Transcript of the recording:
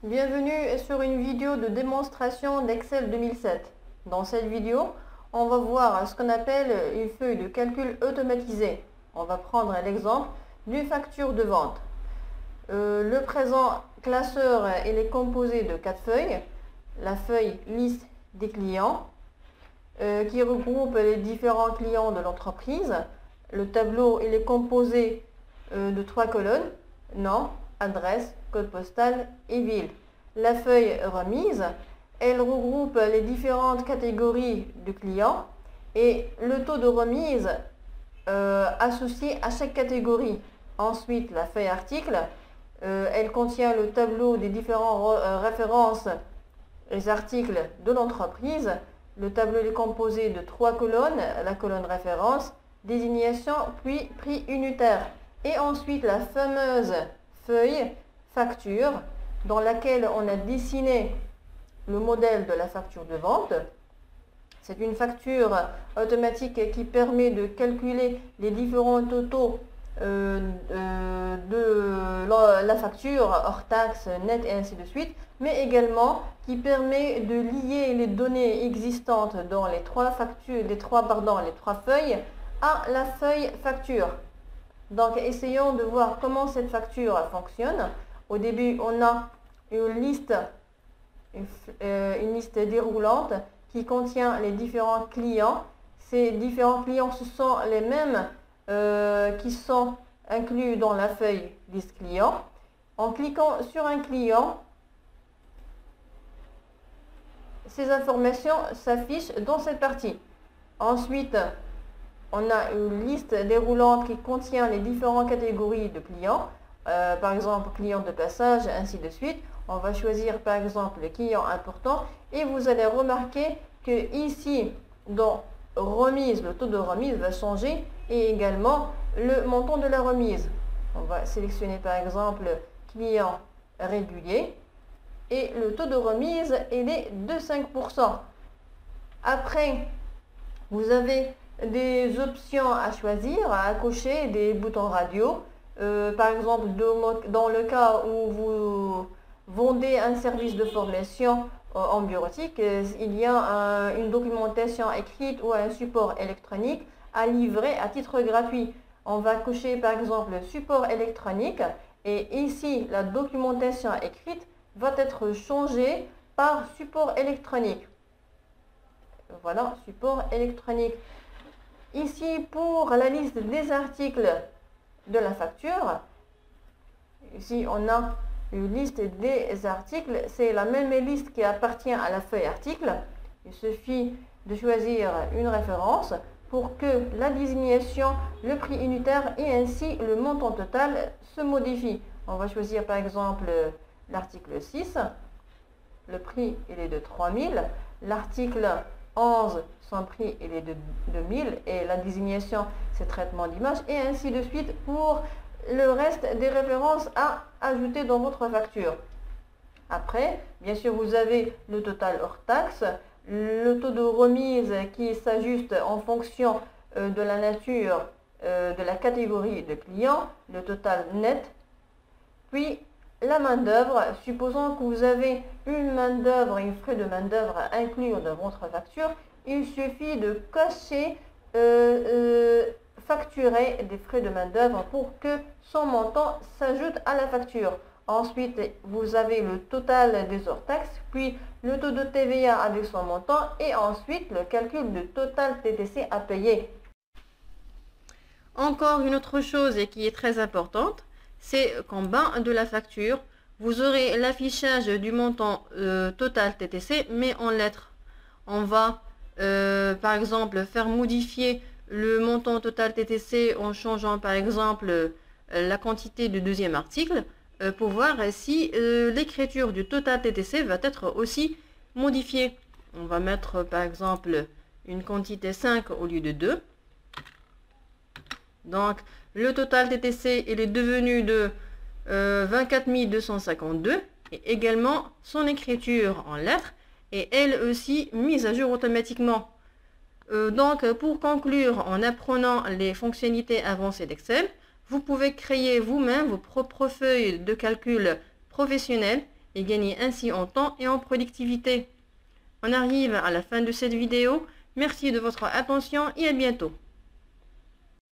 Bienvenue sur une vidéo de démonstration d'Excel 2007. Dans cette vidéo, on va voir ce qu'on appelle une feuille de calcul automatisée. On va prendre l'exemple d'une facture de vente. Le présent classeur il est composé de 4 feuilles. La feuille liste des clients qui regroupe les différents clients de l'entreprise. Le tableau il est composé de 3 colonnes, nom, adresse, code postal et ville. La feuille remise, elle regroupe les différentes catégories de clients et le taux de remise associé à chaque catégorie. Ensuite, la feuille article, elle contient le tableau des différentes références et articles de l'entreprise. Le tableau est composé de 3 colonnes, la colonne référence, désignation, puis prix unitaire. Et ensuite, la fameuse feuille facture dans laquelle on a dessiné le modèle de la facture de vente. C'est une facture automatique qui permet de calculer les différents totaux de la facture hors taxe, net et ainsi de suite, mais également qui permet de lier les données existantes dans les trois feuilles à la feuille facture. Donc, essayons de voir comment cette facture fonctionne. Au début, on a une liste déroulante qui contient les différents clients. Ces différents clients, ce sont les mêmes qui sont inclus dans la feuille liste client. En cliquant sur un client, ces informations s'affichent dans cette partie. Ensuite, on a une liste déroulante qui contient les différentes catégories de clients, par exemple client de passage, ainsi de suite. On va choisir par exemple le client important et vous allez remarquer que ici, dans remise, le taux de remise va changer et également le montant de la remise. On va sélectionner par exemple client régulier et le taux de remise il est de 5%. Après, vous avez des options à choisir, à cocher, des boutons radio. Par exemple, dans le cas où vous vendez un service de formation en bureautique, il y a une documentation écrite ou un support électronique à livrer à titre gratuit. On va cocher par exemple le support électronique et ici la documentation écrite va être changée par support électronique. Voilà, support électronique. Ici, pour la liste des articles de la facture, ici on a une liste des articles. C'est la même liste qui appartient à la feuille article. Il suffit de choisir une référence pour que la désignation, le prix unitaire et ainsi le montant total se modifient. On va choisir par exemple l'article 6. Le prix il est de 3000. L'article 11, son prix il est de 2000 et la désignation c'est traitement d'image et ainsi de suite pour le reste des références à ajouter dans votre facture. Après, bien sûr, vous avez le total hors taxe, le taux de remise qui s'ajuste en fonction de la nature de la catégorie de clients, le total net, puis la main-d'œuvre. Supposons que vous avez une main-d'œuvre, une frais de main-d'œuvre inclus dans votre facture, il suffit de cocher facturer des frais de main-d'œuvre pour que son montant s'ajoute à la facture. Ensuite, vous avez le total des hors taxes, puis le taux de TVA avec son montant et ensuite le calcul du total TTC à payer. Encore une autre chose et qui est très importante, c'est qu'en bas de la facture, vous aurez l'affichage du montant total TTC, mais en lettres. On va, par exemple, faire modifier le montant total TTC en changeant, par exemple, la quantité du deuxième article, pour voir si l'écriture du total TTC va être aussi modifiée. On va mettre, par exemple, une quantité 5 au lieu de 2. Donc, le total TTC il est devenu de 24 252 et également son écriture en lettres et elle aussi mise à jour automatiquement. Donc, pour conclure, en apprenant les fonctionnalités avancées d'Excel, vous pouvez créer vous-même vos propres feuilles de calcul professionnelles et gagner ainsi en temps et en productivité. On arrive à la fin de cette vidéo. Merci de votre attention et à bientôt.